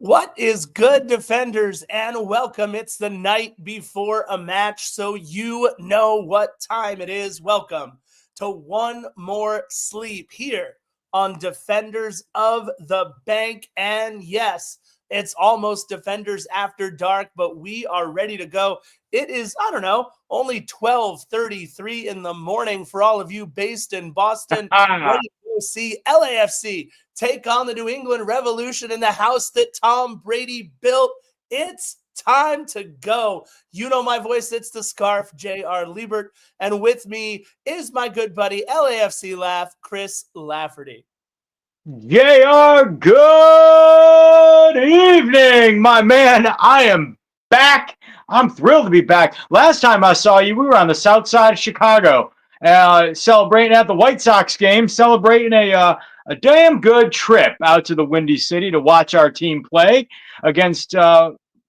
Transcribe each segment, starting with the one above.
What is good, defenders, and welcome. It's the night before a match, so you know what time it is. Welcome to One More Sleep here on Defenders of the Bank. And yes, it's almost Defenders After Dark, but we are ready to go. It is, only 12:33 in the morning for all of you based in Boston, ready to go see LAFC take on the New England Revolution in the house that Tom Brady built. It's time to go. You know my voice. It's the Scarf, J.R. Liebert. And with me is my good buddy, LAFC Laugh, Chris Lafferty. JR, good evening, my man. I am back. I'm thrilled to be back. Last time I saw you, we were on the south side of Chicago, celebrating at the White Sox game, celebrating a damn good trip out to the Windy City to watch our team play against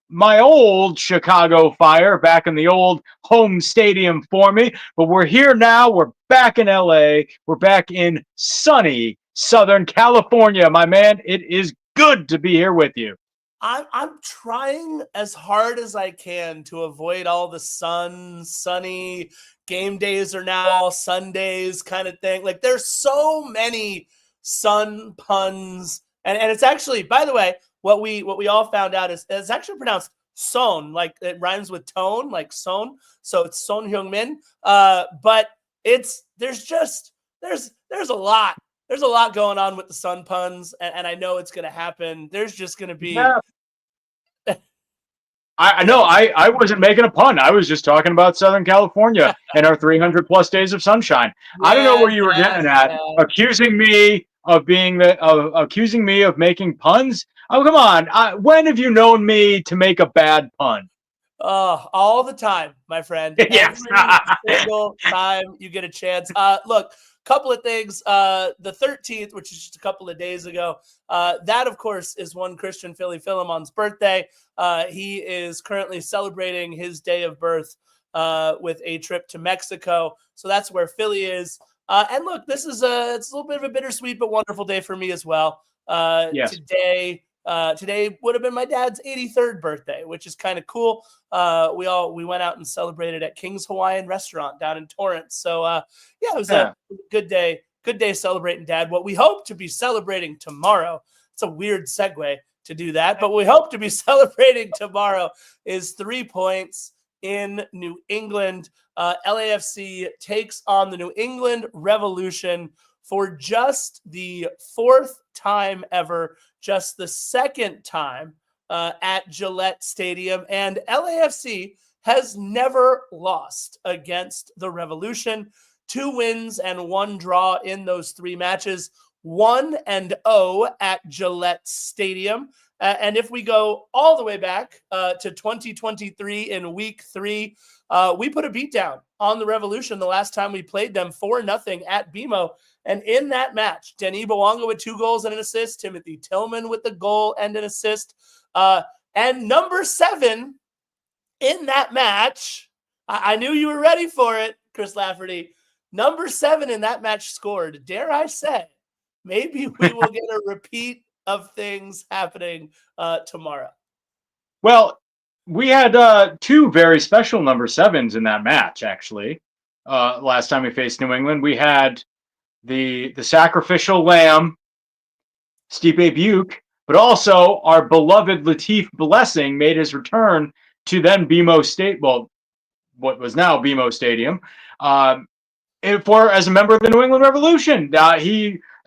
my old Chicago Fire back in the old home stadium for me. But we're here now. We're back in LA. We're back in sunny Southern California, my man. It is good to be here with you. I'm trying as hard as I can to avoid all the sunny game days are now Sundays kind of thing. Like there's so many sun puns, and it's actually, by the way, what we all found out is it's actually pronounced Son, like it rhymes with tone, like Son. So it's Son Heung-min. But there's a lot. There's a lot going on with the sun puns, and I know it's going to happen. There's just going to be. Yeah. I know. I wasn't making a pun. I was just talking about Southern California and our 300 plus days of sunshine. I don't know where you were getting at, accusing me of making puns. Oh, come on. When have you known me to make a bad pun? All the time, my friend. Yes. Every single time you get a chance. Look. Couple of things. The 13th, which is just a couple of days ago, that, of course, is one Christian Philly Philemon's birthday. He is currently celebrating his day of birth with a trip to Mexico. So that's where Philly is. And look, it's a little bit of a bittersweet but wonderful day for me as well. Yes. Today would have been my dad's 83rd birthday, which is kind of cool. We went out and celebrated at King's Hawaiian Restaurant down in Torrance. So it was a good day celebrating Dad. What we hope to be celebrating tomorrow, it's a weird segue to do that, but we hope to be celebrating tomorrow is 3 points in New England. LAFC takes on the New England Revolution for just the fourth time ever, just the second time at Gillette Stadium. And LAFC has never lost against the Revolution. 2 wins and 1 draw in those 3 matches, 1-0 at Gillette Stadium. And if we go all the way back to 2023 in week 3, we put a beat down on the Revolution the last time we played them, 4-0 at BMO. And in that match, Denis Bouanga with 2 goals and an assist, Timothy Tillman with the goal and an assist. And number 7 in that match, I knew you were ready for it, Chris Lafferty. Number 7 in that match scored. Dare I say, maybe we will get a repeat of things happening tomorrow. Well, we had 2 very special number 7s in that match, actually. Last time we faced New England, we had the sacrificial lamb, Stipe Buke, but also our beloved Latif Blessing made his return to then BMO State, well, what was now BMO Stadium, as a member of the New England Revolution.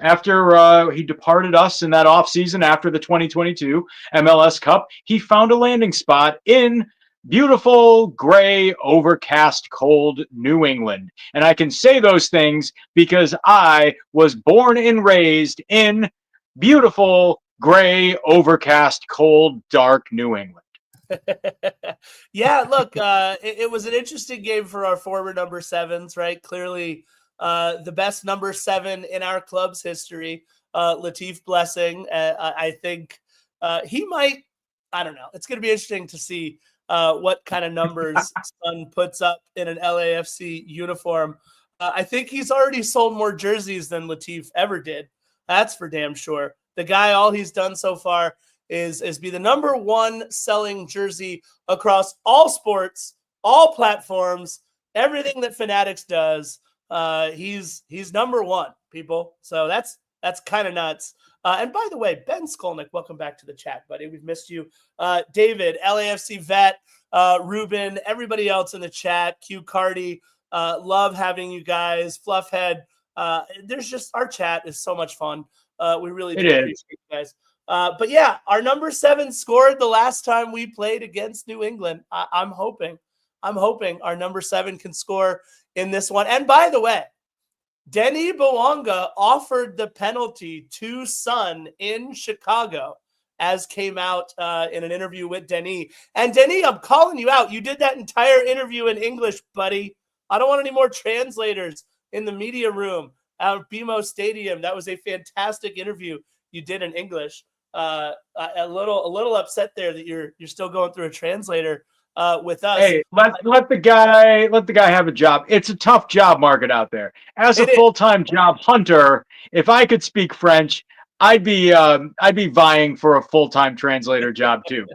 After he departed us in that offseason after the 2022 MLS Cup, he found a landing spot in beautiful, gray, overcast, cold New England. And I can say those things because I was born and raised in beautiful, gray, overcast, cold, dark New England. Yeah, look, it was an interesting game for our former number 7s, right? Clearly the best number 7 in our club's history, Latif Blessing. I think he might, I don't know. It's going to be interesting to see what kind of numbers Son puts up in an LAFC uniform. I think he's already sold more jerseys than Latif ever did. That's for damn sure. The guy, all he's done so far is be the number one selling jersey across all sports, all platforms, everything that Fanatics does. He's number one, people. So that's kind of nuts. And by the way, Ben Skolnick, welcome back to the chat, buddy. We've missed you. David, LAFC vet, Ruben, everybody else in the chat, Q Cardi, love having you guys. Fluffhead, there's just, our chat is so much fun. We really do appreciate you guys. But yeah, our number 7 scored the last time we played against New England. I'm hoping our number 7 can score in this one. And by the way, Denny Bouanga offered the penalty to Son in Chicago, as came out in an interview with Denny. And Denny, I'm calling you out. You did that entire interview in English, buddy. I don't want any more translators in the media room at BMO Stadium. That was a fantastic interview you did in English. A little upset there that you're still going through a translator with us. Hey, let the guy have a job. It's a tough job market out there. As a full-time job hunter, if I could speak French, I'd be vying for a full-time translator job too.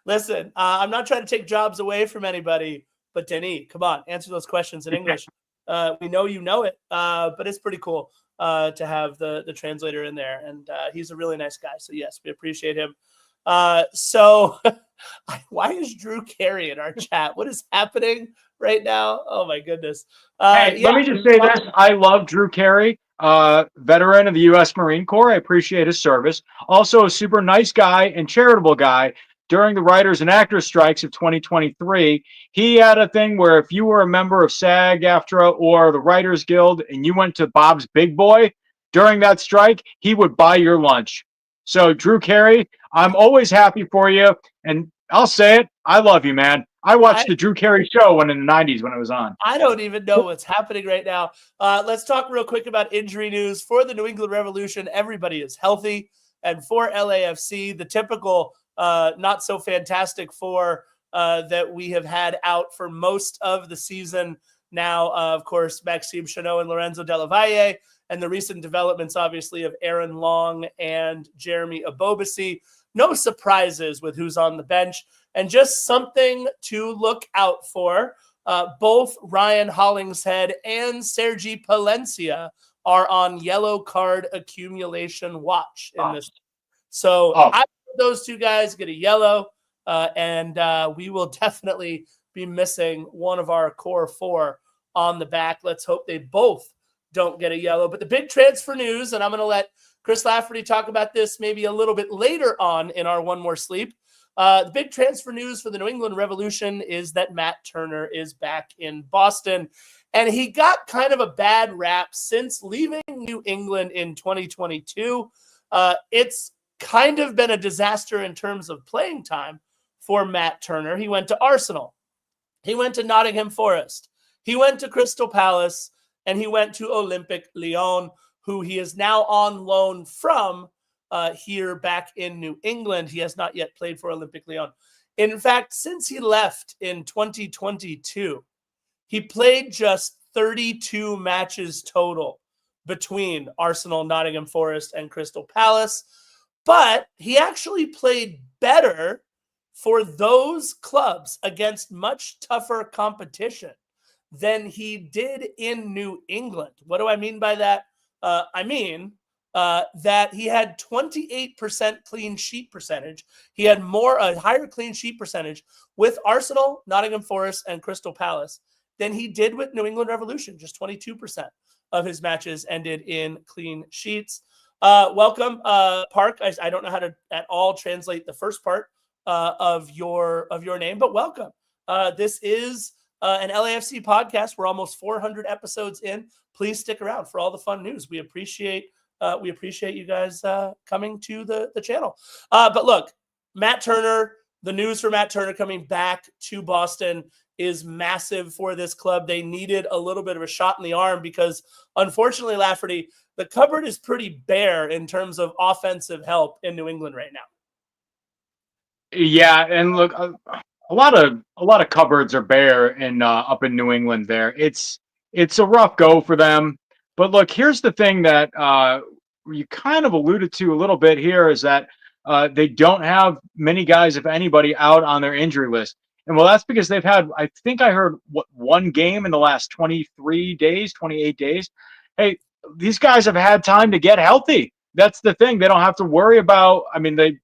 Listen, I'm not trying to take jobs away from anybody, but Denis, come on, answer those questions in English. We know you know it, but it's pretty cool to have the translator in there, and he's a really nice guy. So yes, we appreciate him. So why is Drew Carey in our chat? What is happening right now? Oh my goodness. Hey, let me just say this. I love Drew Carey, veteran of the U.S. Marine Corps. I appreciate his service. Also a super nice guy and charitable guy. During the writers and actors strikes of 2023, he had a thing where if you were a member of SAG-AFTRA or the Writers Guild and you went to Bob's Big Boy during that strike, he would buy your lunch. So, Drew Carey, I'm always happy for you. And I'll say it, I love you, man. I watched the Drew Carey show in the 90s when it was on. I don't even know what's happening right now. Let's talk real quick about injury news. For the New England Revolution, everybody is healthy. And for LAFC, the typical not so fantastic four that we have had out for most of the season now. Of course, Maxime Chanot and Lorenzo Della Valle, and the recent developments, obviously, of Aaron Long and Jeremy Abobasi. No surprises with who's on the bench, and just something to look out for. Both Ryan Hollingshead and Sergi Palencia are on yellow card accumulation watch in this. So those two guys get a yellow, and we will definitely be missing one of our core four on the back. Let's hope they both don't get a yellow. But the big transfer news, and I'm going to let Chris Lafferty talk about this maybe a little bit later on in our One More Sleep. The big transfer news for the New England Revolution is that Matt Turner is back in Boston. And he got kind of a bad rap since leaving New England in 2022. It's kind of been a disaster in terms of playing time for Matt Turner. He went to Arsenal. He went to Nottingham Forest. He went to Crystal Palace. And he went to Olympique Lyon, who he is now on loan from here back in New England. He has not yet played for Olympique Lyon. In fact, since he left in 2022, he played just 32 matches total between Arsenal, Nottingham Forest, and Crystal Palace. But he actually played better for those clubs against much tougher competition than he did in New England. What do I mean by that? I mean that he had 28% clean sheet percentage. He had a higher clean sheet percentage with Arsenal, Nottingham Forest, and Crystal Palace than he did with New England Revolution. Just 22% of his matches ended in clean sheets. Welcome, Park. I don't know how to at all translate the first part of your name, but welcome. This is an LAFC podcast. We're almost 400 episodes in. Please stick around for all the fun news. We appreciate you guys coming to the channel. But look, Matt Turner, the news for Matt Turner coming back to Boston is massive for this club. They needed a little bit of a shot in the arm because, unfortunately, Lafferty, the cupboard is pretty bare in terms of offensive help in New England right now. Yeah, and look, a lot of cupboards are bare in up in New England. There, it's a rough go for them. But look, here's the thing that you kind of alluded to a little bit here is that They don't have many guys, if anybody, out on their injury list. And well, that's because they've had, I think I heard, one game in the last 23 days, 28 days. Hey, these guys have had time to get healthy. That's the thing. They don't have to worry about, I mean, they've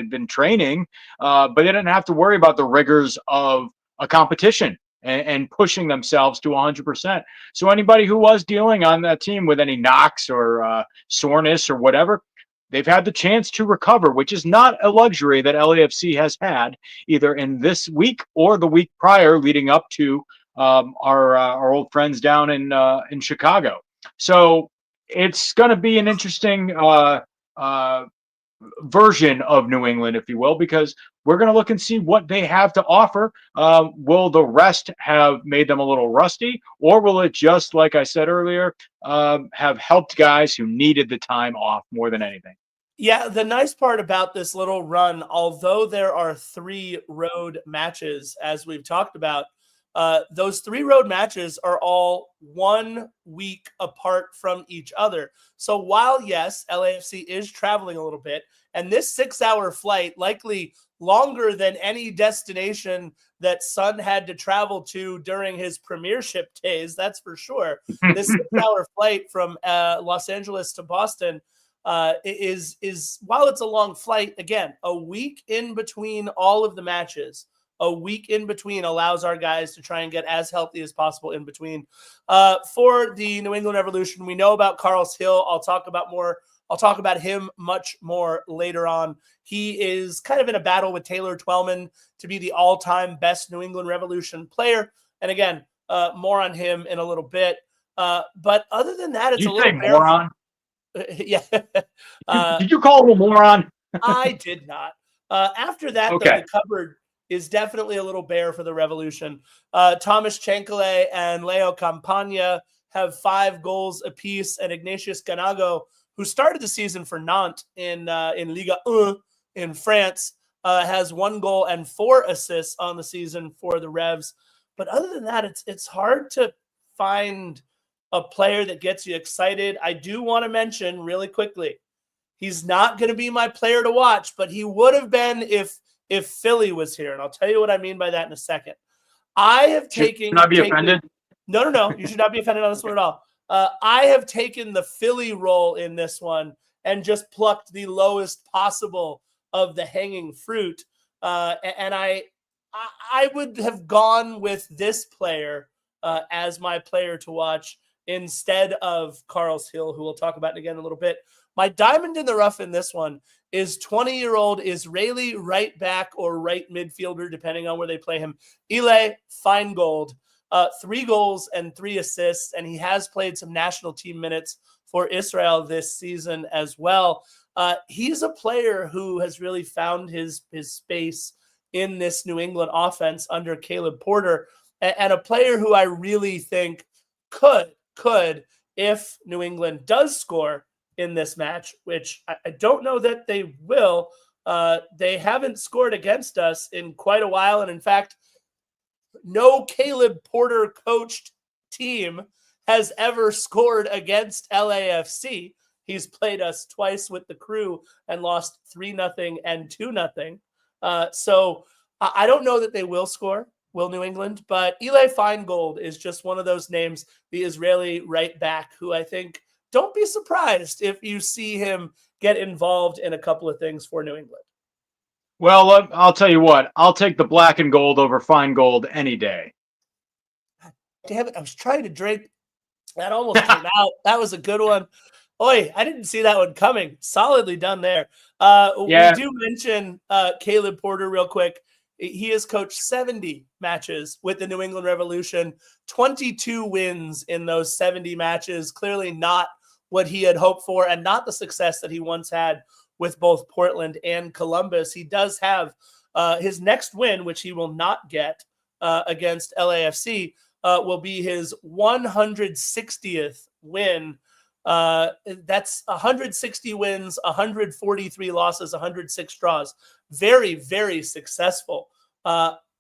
been training, but they didn't have to worry about the rigors of a competition and pushing themselves to 100%. So anybody who was dealing on that team with any knocks or soreness or whatever, they've had the chance to recover, which is not a luxury that LAFC has had either in this week or the week prior, leading up to our old friends down in Chicago. So it's going to be an interesting version of New England, if you will, because we're going to look and see what they have to offer. Will the rest have made them a little rusty, or will it just, like I said earlier, have helped guys who needed the time off more than anything? Yeah, the nice part about this little run, although there are 3 road matches, as we've talked about, those 3 road matches are all 1 week apart from each other. So while, yes, LAFC is traveling a little bit, and this 6-hour flight, likely longer than any destination that Son had to travel to during his premiership days, that's for sure. This 6-hour flight from Los Angeles to Boston is while it's a long flight, again, a week in between all of the matches, a week in between allows our guys to try and get as healthy as possible in between. For the New England Revolution, we know about Carlos Hill. I'll talk about him much more later on. He is kind of in a battle with Taylor Twellman to be the all-time best New England Revolution player. And again, more on him in a little bit. But other than that, it's Did a you say little moron? yeah. Did you call him a moron? I did not. After that, Okay. though, the cupboard is definitely a little bare for the Revolution. Thomas Chankele and Leo Campagna have 5 goals apiece, and Ignatius Ganago, who started the season for Nantes in Liga 1 in France, has 1 goal and 4 assists on the season for the Revs. But other than that, it's hard to find a player that gets you excited. I do want to mention really quickly, he's not going to be my player to watch, but he would have been if Philly was here. And I'll tell you what I mean by that in a second. I have taken... Should not be offended? No. You should not be offended on this one at all. I have taken the Philly role in this one and just plucked the lowest possible of the hanging fruit. And I would have gone with this player as my player to watch instead of Carlos Hill, who we'll talk about again in a little bit. My diamond in the rough in this one is 20-year-old Israeli right back or right midfielder, depending on where they play him, Ile Feingold. 3 goals and 3 assists, and he has played some national team minutes for Israel this season as well. He's a player who has really found his space in this New England offense under Caleb Porter, and a player who I really think could, if New England does score in this match, which I don't know that they will. They haven't scored against us in quite a while, and in fact, no Caleb Porter coached team has ever scored against LAFC. He's played us twice with the Crew and lost 3-0 and 2-0. So I don't know that they will score, will New England, but Ile Feingold is just one of those names, the Israeli right back, who I think, don't be surprised if you see him get involved in a couple of things for New England. Well, I'll tell you what. I'll take the black and gold over Feingold any day. Damn it. I was trying to drink. That almost came out. That was a good one. Oi, I didn't see that one coming. Solidly done there. We do mention Caleb Porter real quick. He has coached 70 matches with the New England Revolution, 22 wins in those 70 matches. Clearly not what he had hoped for and not the success that he once had with both Portland and Columbus. He does have his next win, which he will not get against LAFC, will be his 160th win. That's 160 wins, 143 losses, 106 draws. Very, very successful,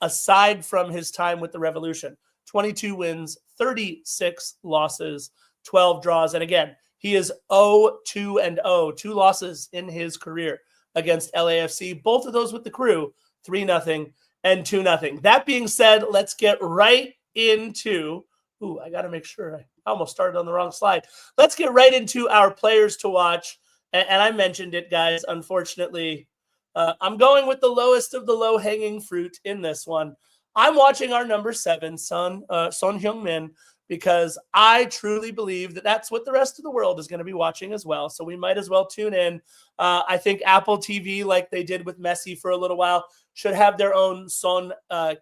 aside from his time with the Revolution. 22 wins, 36 losses, 12 draws. And again, he is 0-2-0, 2 losses in his career against LAFC. Both of those with the Crew, 3-0 and 2-0. That being said, let's get right into – I got to make sure. I almost started on the wrong slide. Let's get right into our players to watch. And I mentioned it, guys. Unfortunately, I'm going with the lowest of the low-hanging fruit in this one. I'm watching our number 7, Son Heung-min, because I truly believe that that's what the rest of the world is going to be watching as well. So we might as well tune in. I think Apple TV, like they did with Messi for a little while, should have their own Son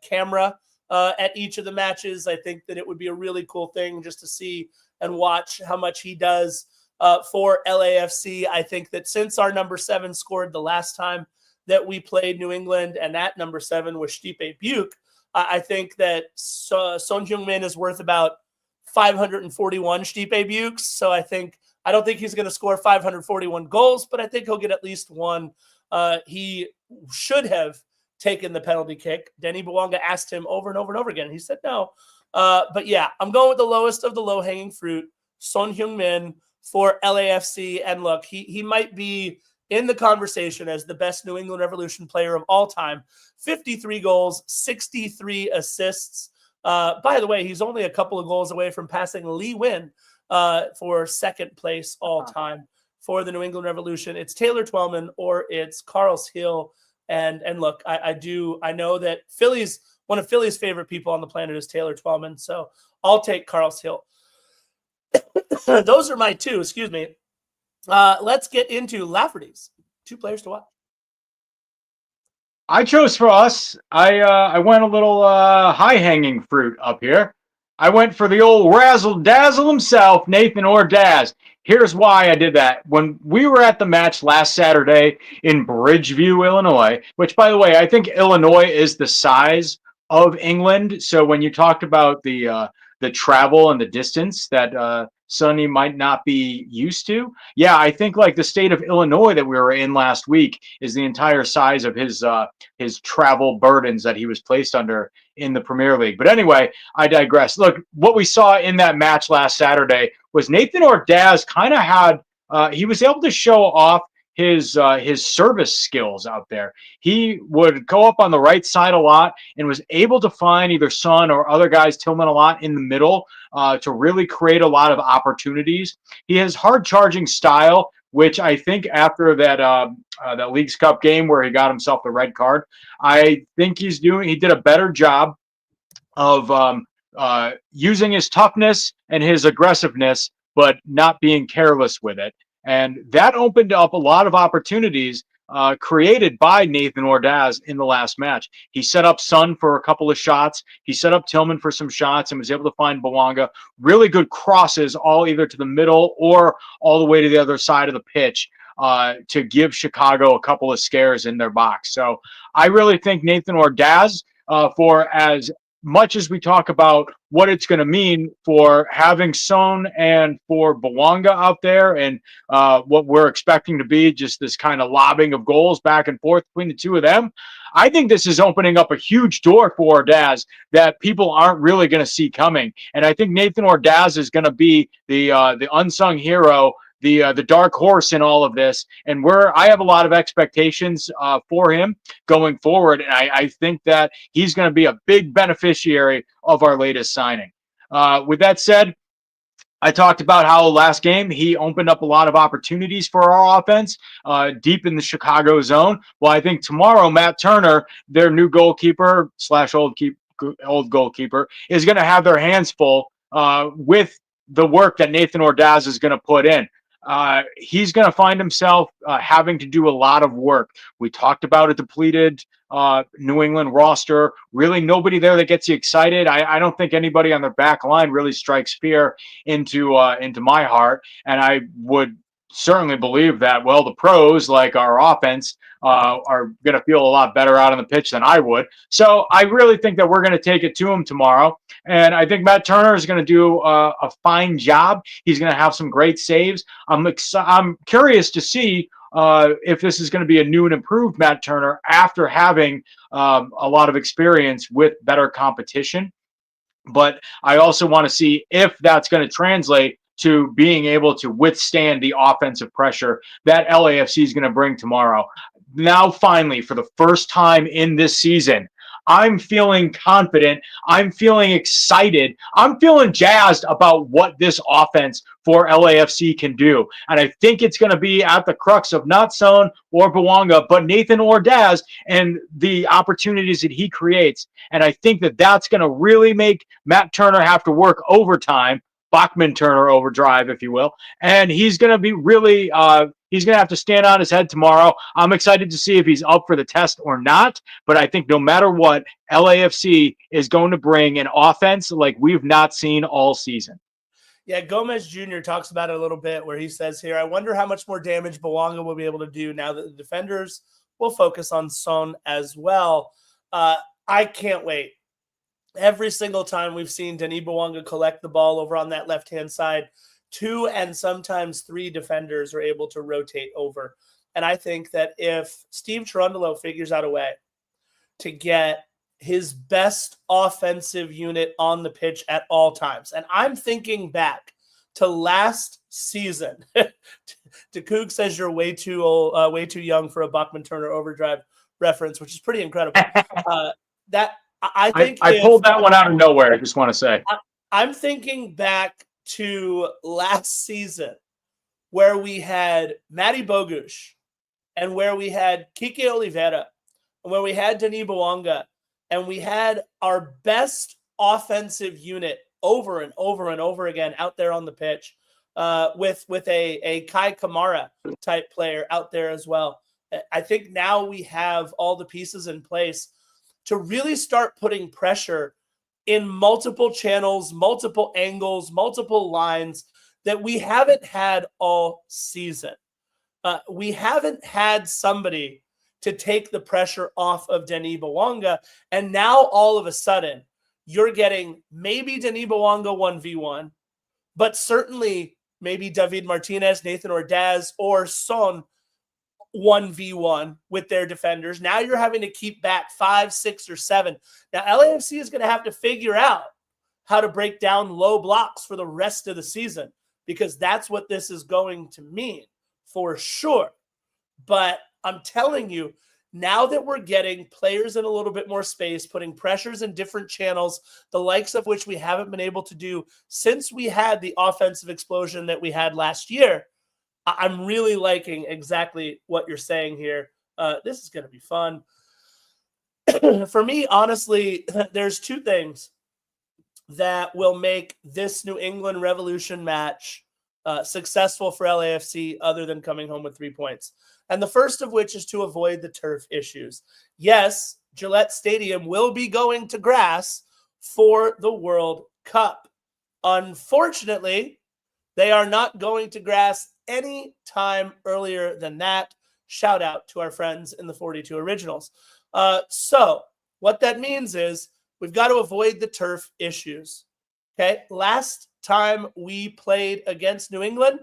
camera at each of the matches. I think that it would be a really cool thing just to see and watch how much he does for LAFC. I think that since our number 7 scored the last time that we played New England, and that number 7 was Stipe Buke, I think that Son Heung-min is worth about 541 Stipe Bukes. So I don't think he's going to score 541 goals, but I think he'll get at least one. He should have taken the penalty kick. Denny Bwanga asked him over and over and over again. He said no. But yeah, I'm going with the lowest of the low-hanging fruit, Son Heung-min for LAFC. And look, he might be in the conversation as the best New England Revolution player of all time. 53 goals, 63 assists. By the way, he's only a couple of goals away from passing Lee Win for second place all time for the New England Revolution. It's Taylor Twellman or it's Carlos Hill. And look, I know that one of Philly's favorite people on the planet is Taylor Twellman. So I'll take Carlos Hill. Those are my two, excuse me. Let's get into Lafferty's 2 players to watch. I chose for us. I went a little high-hanging fruit up here. I went for the old razzle-dazzle himself, Nathan Ordaz. Here's why I did that. When we were at the match last Saturday in Bridgeview, Illinois, which, by the way, I think Illinois is the size of England. So when you talked about the travel and the distance that Sonny might not be used to, yeah, I think like the state of Illinois that we were in last week is the entire size of his travel burdens that he was placed under in the Premier League. But anyway, I digress. Look, what we saw in that match last Saturday was Nathan Ordaz kind of had he was able to show off his service skills out there. He would go up on the right side a lot and was able to find either Son or other guys, Tillman a lot in the middle to really create a lot of opportunities. He has hard charging style, which I think after that Leagues Cup game where he got himself the red card, I think he did a better job of using his toughness and his aggressiveness, but not being careless with it. And that opened up a lot of opportunities created by Nathan Ordaz in the last match. He set up Son for a couple of shots. He set up Tillman for some shots and was able to find Bwanga. Really good crosses, all either to the middle or all the way to the other side of the pitch to give Chicago a couple of scares in their box. So I really think Nathan Ordaz, for as much as we talk about what it's going to mean for having Son and for Bwanga out there and what we're expecting to be just this kind of lobbing of goals back and forth between the two of them, I think this is opening up a huge door for Ordaz that people aren't really going to see coming. And I think Nathan Ordaz is going to be the unsung hero, the dark horse in all of this, and I have a lot of expectations for him going forward, and I think that he's going to be a big beneficiary of our latest signing. With that said, I talked about how last game he opened up a lot of opportunities for our offense deep in the Chicago zone. Well, I think tomorrow Matt Turner, their new goalkeeper / old goalkeeper, is going to have their hands full with the work that Nathan Ordaz is going to put in. He's going to find himself having to do a lot of work. We talked about a depleted New England roster. Really nobody there that gets you excited. I don't think anybody on their back line really strikes fear into my heart. And I would certainly believe that, well, the pros, like our offense, are going to feel a lot better out on the pitch than I would. So I really think that we're going to take it to him tomorrow. And I think Matt Turner is going to do a fine job. He's going to have some great saves. I'm curious to see if this is going to be a new and improved Matt Turner after having a lot of experience with better competition. But I also want to see if that's going to translate to being able to withstand the offensive pressure that LAFC is going to bring tomorrow. now finally, for the first time in this season, I'm feeling confident. I'm feeling excited. I'm feeling jazzed about what this offense for LAFC can do. And I think it's going to be at the crux of not Son or Bouanga, but Nathan Ordaz and the opportunities that he creates. And I think that that's going to really make Matt Turner have to work overtime, Bachman Turner overdrive, if you will. And he's going to be really, he's going to have to stand on his head tomorrow. I'm excited to see if he's up for the test or not. But I think no matter what, LAFC is going to bring an offense like we've not seen all season. Yeah, Gomez Jr. talks about it a little bit where he says here, I wonder how much more damage Bouanga will be able to do now that the defenders will focus on Son as well. I can't wait. Every single time we've seen Denis Bouanga collect the ball over on that left-hand side, 2 and sometimes 3 defenders are able to rotate over. And I think that if Steve Cherundolo figures out a way to get his best offensive unit on the pitch at all times, and I'm thinking back to last season, Coog says you're way too old, way too young for a Bachman Turner overdrive reference, which is pretty incredible. I think I pulled that one out of nowhere. I just want to say I'm thinking back to last season where we had Matty Bogusz and where we had Kike Oliveira and where we had Denis Bouanga and we had our best offensive unit over and over and over again out there on the pitch with a Kai Kamara type player out there as well. I think now we have all the pieces in place to really start putting pressure in multiple channels, multiple angles, multiple lines that we haven't had all season. We haven't had somebody to take the pressure off of Denis Bouanga, and now all of a sudden you're getting maybe Denis Bouanga 1v1, but certainly maybe David Martinez, Nathan Ordaz, or Son 1v1 with their defenders. Now you're having to keep back 5, 6, or 7. Now LAFC is going to have to figure out how to break down low blocks for the rest of the season, because that's what this is going to mean for sure. But I'm telling you, now that we're getting players in a little bit more space, putting pressures in different channels, the likes of which we haven't been able to do since we had the offensive explosion that we had last year, I'm really liking exactly what you're saying here. This is going to be fun. For me, honestly, there's 2 things that will make this New England Revolution match successful for LAFC other than coming home with 3 points. And the first of which is to avoid the turf issues. Yes, Gillette Stadium will be going to grass for the World Cup. Unfortunately, they are not going to grass any time earlier than that. Shout out to our friends in the 42 Originals. So what that means is we've got to avoid the turf issues. Okay. Last time we played against New England,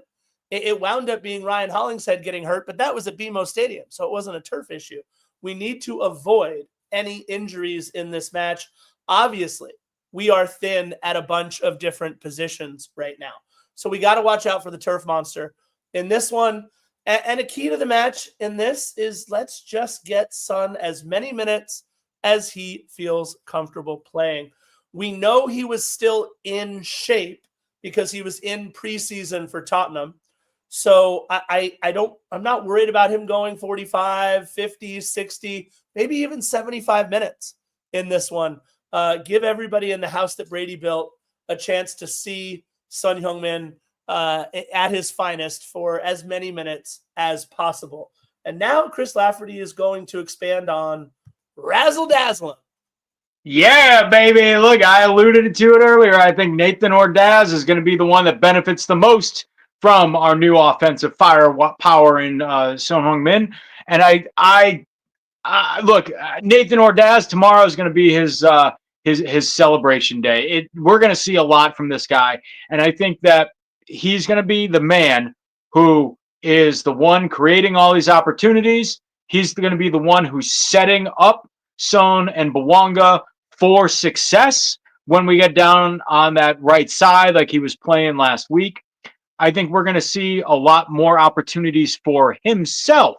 it wound up being Ryan Hollingshead getting hurt, but that was at BMO Stadium, so it wasn't a turf issue. We need to avoid any injuries in this match. Obviously, we are thin at a bunch of different positions right now, so we got to watch out for the turf monster in this one. And a key to the match in this is let's just get Son as many minutes as he feels comfortable playing. We know he was still in shape because he was in preseason for Tottenham. So I'm not worried about him going 45, 50, 60, maybe even 75 minutes in this one. Give everybody in the house that Brady built a chance to see Son Heung-min at his finest for as many minutes as possible. And now Chris Lafferty is going to expand on Razzle Dazzle. Yeah, baby. Look, I alluded to it earlier. I think Nathan Ordaz is going to be the one that benefits the most from our new offensive firepower in Son Heung-min. And I look, Nathan Ordaz tomorrow is going to be his celebration day. We're going to see a lot from this guy, and I think that he's going to be the man who is the one creating all these opportunities. He's going to be the one who's setting up Son and Bouanga for success when we get down on that right side like he was playing last week. I think we're going to see a lot more opportunities for himself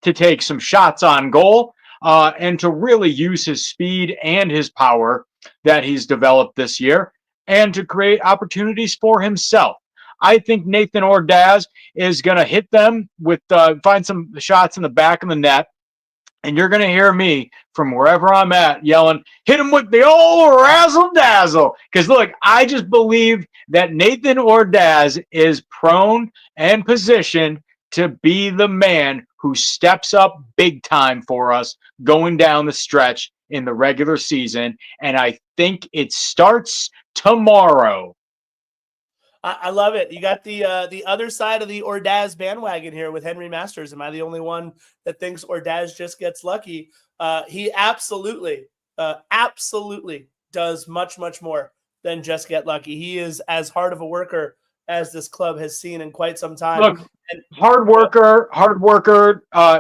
to take some shots on goal and to really use his speed and his power that he's developed this year and to create opportunities for himself. I think Nathan Ordaz is going to hit them with find some shots in the back of the net. And you're going to hear me from wherever I'm at yelling, hit him with the old razzle dazzle. Because look, I just believe that Nathan Ordaz is prone and positioned to be the man who steps up big time for us going down the stretch in the regular season. And I think it starts tomorrow. I love it. You got the other side of the Ordaz bandwagon here with Henry Masters. Am I the only one that thinks Ordaz just gets lucky? He absolutely does much more than just get lucky. He is as hard of a worker as this club has seen in quite some time. Look, hard worker.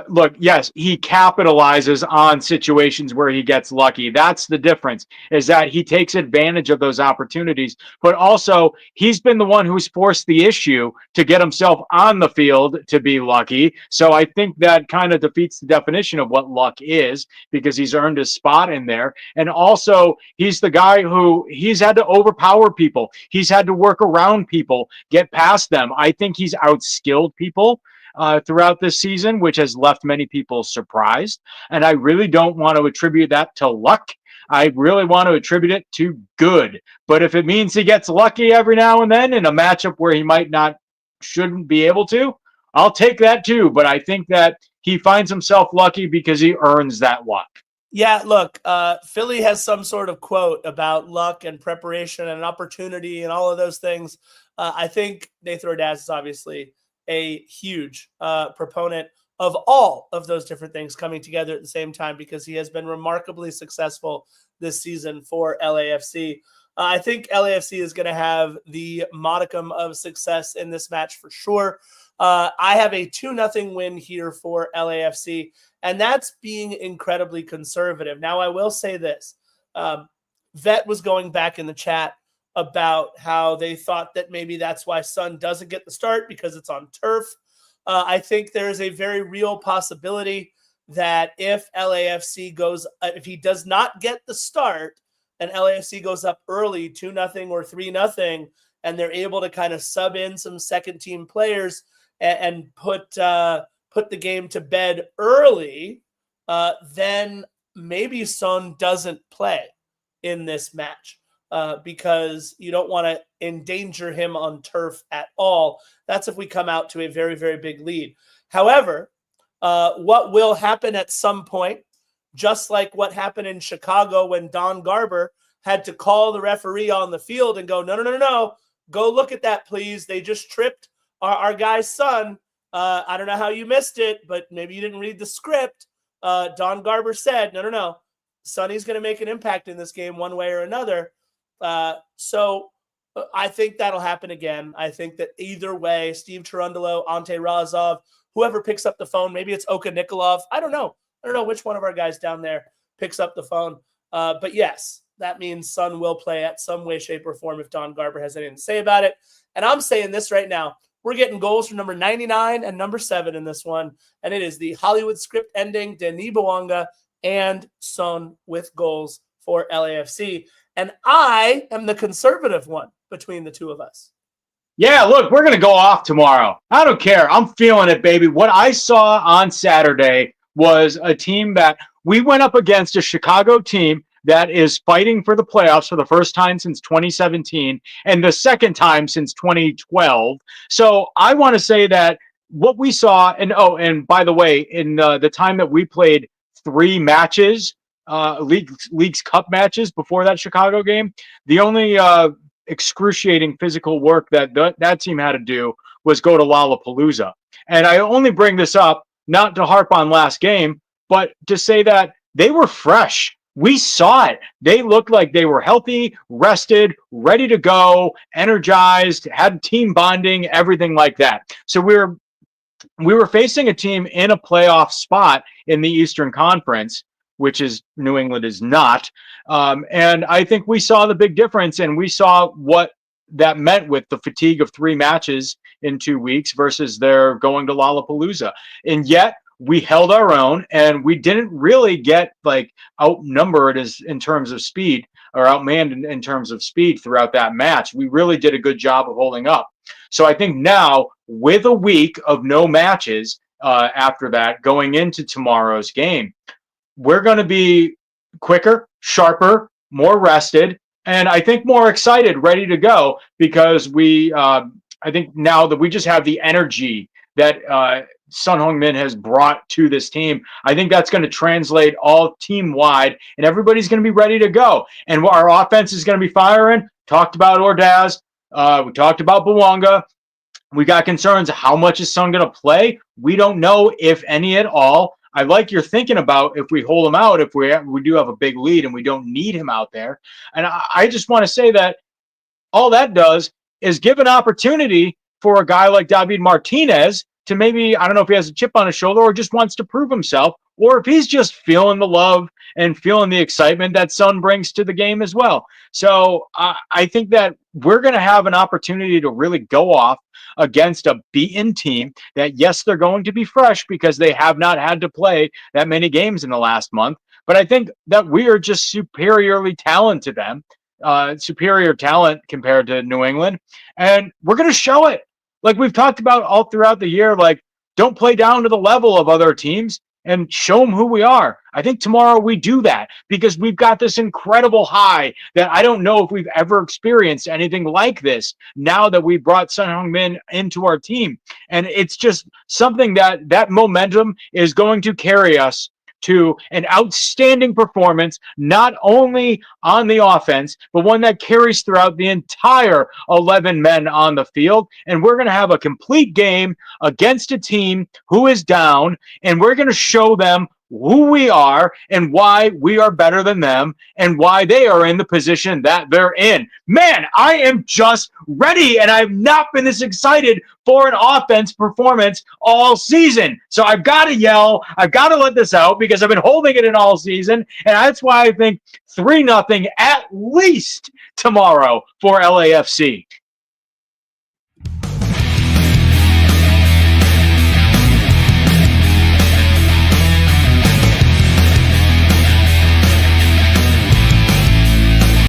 Look, yes, he capitalizes on situations where he gets lucky. That's the difference, is that he takes advantage of those opportunities, but also he's been the one who's forced the issue to get himself on the field to be lucky. So I think that kind of defeats the definition of what luck is, because he's earned his spot in there. And also, he's the guy who he's had to overpower people. He's had to work around people, get past them. I think he's outskilled people throughout this season, which has left many people surprised. And I really don't want to attribute that to luck. I really want to attribute it to good. But if it means he gets lucky every now and then in a matchup where he shouldn't be able to, I'll take that too. But I think that he finds himself lucky because he earns that luck. Yeah, look, Philly has some sort of quote about luck and preparation and opportunity and all of those things. I think Nathan Ordaz is obviously a huge proponent of all of those different things coming together at the same time, because he has been remarkably successful this season for LAFC. I think LAFC is going to have the modicum of success in this match for sure. I have a 2-0 win here for LAFC, and that's being incredibly conservative. Now, I will say this. Vet was going back in the chat about how they thought that maybe that's why Son doesn't get the start because it's on turf. I think there is a very real possibility that if he does not get the start and LAFC goes up early 2-0 or 3-0, and they're able to kind of sub in some second team players and put the game to bed early, then maybe Son doesn't play in this match. Because you don't want to endanger him on turf at all. That's if we come out to a very, very big lead. However, what will happen at some point, just like what happened in Chicago when Don Garber had to call the referee on the field and go, no, go look at that, please. They just tripped our guy's son. I don't know how you missed it, but maybe you didn't read the script. Don Garber said, no, Sonny's going to make an impact in this game one way or another. So I think that'll happen again. I think that either way, Steve Cherundolo, Ante Razov, whoever picks up the phone, maybe it's Oka Nikolov. I don't know which one of our guys down there picks up the phone. But yes, that means Son will play at some way, shape, or form if Don Garber has anything to say about it. And I'm saying this right now. We're getting goals from number 99 and number 7 in this one. And it is the Hollywood script ending, Denis Bouanga and Son with goals for LAFC. And I am the conservative one between the two of us. Yeah, look, we're going to go off tomorrow. I don't care. I'm feeling it, baby. What I saw on Saturday was a team that we went up against, a Chicago team that is fighting for the playoffs for the first time since 2017 and the second time since 2012. So I want to say that what we saw, and by the way, in the time that we played 3 matches, League's Cup matches before that Chicago game, the only excruciating physical work that team had to do was go to Lollapalooza. And I only bring this up not to harp on last game, but to say that they were fresh. We saw it. They looked like they were healthy, rested, ready to go, energized, had team bonding, everything like that. So we were facing a team in a playoff spot in the Eastern Conference, which is New England is not. And I think we saw the big difference, and we saw what that meant with the fatigue of 3 matches in 2 weeks versus their going to Lollapalooza. And yet we held our own, and we didn't really get like outnumbered as in terms of speed, or outmanned in terms of speed throughout that match. We really did a good job of holding up. So I think now, with a week of no matches after that, going into tomorrow's game, we're going to be quicker, sharper, more rested, and I think more excited, ready to go, because I think now that we just have the energy that Son Heung-min has brought to this team. I think that's going to translate all team-wide, and everybody's going to be ready to go. And our offense is going to be firing. Talked about Ordaz. We talked about Bawanga. We got concerns. How much is Son going to play? We don't know, if any at all. I like your thinking about if we hold him out, if we do have a big lead and we don't need him out there. And I just want to say that all that does is give an opportunity for a guy like David Martinez to maybe, I don't know if he has a chip on his shoulder or just wants to prove himself, or if he's just feeling the love and feeling the excitement that Son brings to the game as well. So I think that we're going to have an opportunity to really go off against a beaten team that, yes, they're going to be fresh because they have not had to play that many games in the last month. But I think that we are just superiorly talented to them, superior talent compared to New England. And we're going to show it. Like we've talked about all throughout the year, like, don't play down to the level of other teams and show them who we are. I think tomorrow we do that because we've got this incredible high that I don't know if we've ever experienced anything like this now that we brought Son Heung-min into our team. And it's just something that momentum is going to carry us to an outstanding performance, not only on the offense, but one that carries throughout the entire 11 men on the field. And we're going to have a complete game against a team who is down, and we're going to show them who we are and why we are better than them and why they are in the position that they're in. Man, I am just ready, and I've not been this excited for an offense performance all season. So I've got to yell. I've got to let this out because I've been holding it in all season, and that's why I think 3-0 at least tomorrow for LAFC.